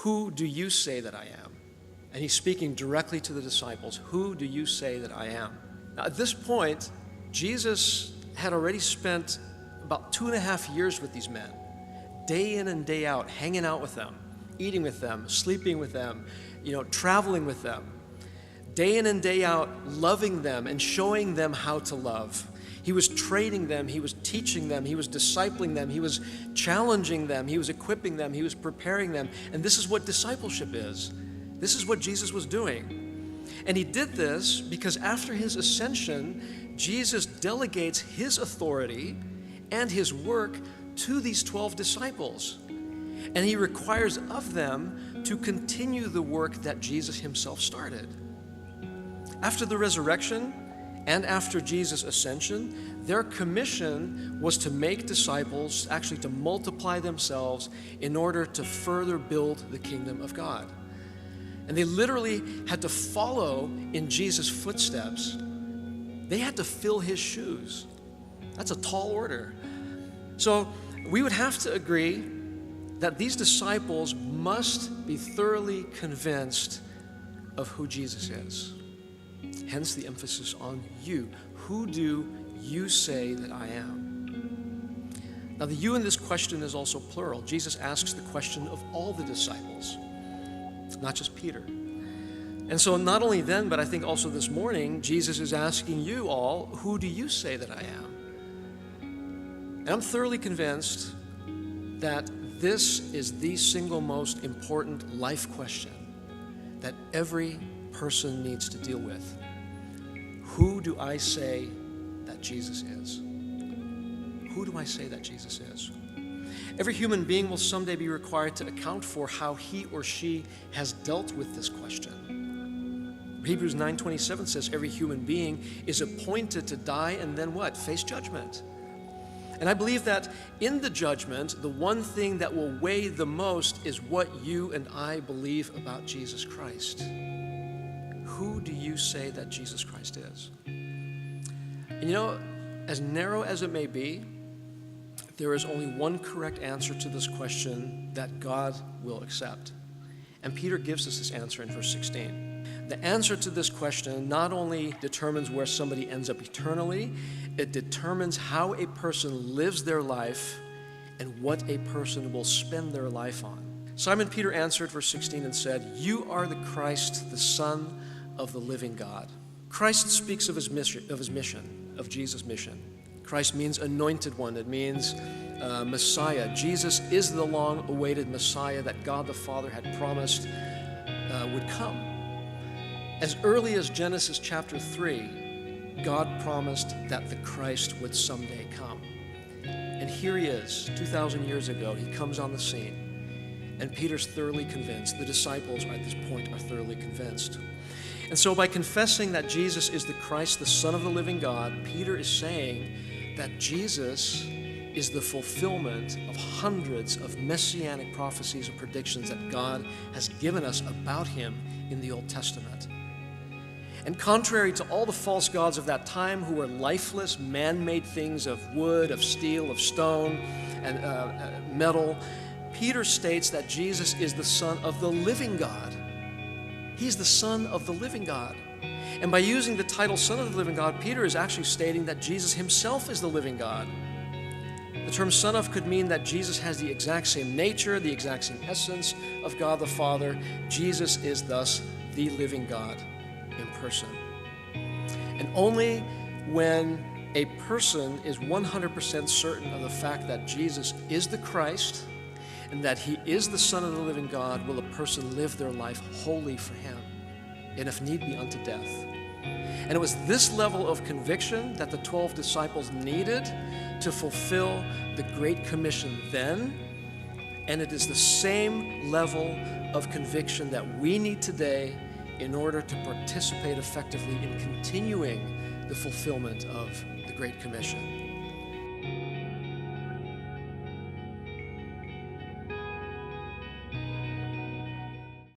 who do you say that I am? And he's speaking directly to the disciples. Who do you say that I am? Now, at this point, Jesus had already spent about 2.5 years with these men, day in and day out, hanging out with them, eating with them, sleeping with them, traveling with them, day in and day out, loving them and showing them how to love. He was training them, he was teaching them, he was discipling them, he was challenging them, he was equipping them, he was preparing them. And this is what discipleship is. This is what Jesus was doing. And he did this because after his ascension, Jesus delegates his authority and his work to these 12 disciples. And he requires of them to continue the work that Jesus himself started. After the resurrection and after Jesus' ascension, their commission was to make disciples, actually to multiply themselves in order to further build the kingdom of God. And they literally had to follow in Jesus' footsteps. They had to fill his shoes. That's a tall order. So we would have to agree that these disciples must be thoroughly convinced of who Jesus is. Hence the emphasis on you. Who do you say that I am? Now the you in this question is also plural. Jesus asks the question of all the disciples, not just Peter. And so not only then, but I think also this morning, Jesus is asking you all, who do you say that I am? And I'm thoroughly convinced that this is the single most important life question that every person needs to deal with. Who do I say that Jesus is? Who do I say that Jesus is? Every human being will someday be required to account for how he or she has dealt with this question. Hebrews 9:27 says every human being is appointed to die and then what? Face judgment. And I believe that in the judgment, the one thing that will weigh the most is what you and I believe about Jesus Christ. Who do you say that Jesus Christ is? And as narrow as it may be, there is only one correct answer to this question that God will accept. And Peter gives us this answer in verse 16. The answer to this question not only determines where somebody ends up eternally, it determines how a person lives their life and what a person will spend their life on. Simon Peter answered, verse 16, and said, "You are the Christ, the Son of the living God." Christ speaks of his mission, of Jesus' mission. Christ means anointed one. It means Messiah. Jesus is the long-awaited Messiah that God the Father had promised would come. As early as Genesis chapter 3, God promised that the Christ would someday come. And here he is, 2,000 years ago. He comes on the scene. And Peter's thoroughly convinced. The disciples at this point are thoroughly convinced. And so by confessing that Jesus is the Christ, the Son of the living God, Peter is saying that Jesus is the fulfillment of hundreds of messianic prophecies and predictions that God has given us about him in the Old Testament. And contrary to all the false gods of that time who were lifeless, man-made things of wood, of steel, of stone, and metal, Peter states that Jesus is the Son of the living God. He's the Son of the living God. And by using the title Son of the living God, Peter is actually stating that Jesus himself is the living God. The term Son of could mean that Jesus has the exact same nature, the exact same essence of God the Father. Jesus is thus the living God in person. And only when a person is 100% certain of the fact that Jesus is the Christ and that he is the Son of the living God will a person live their life wholly for him, and if need be unto death. And it was this level of conviction that the 12 disciples needed to fulfill the Great Commission then, and it is the same level of conviction that we need today in order to participate effectively in continuing the fulfillment of the Great Commission.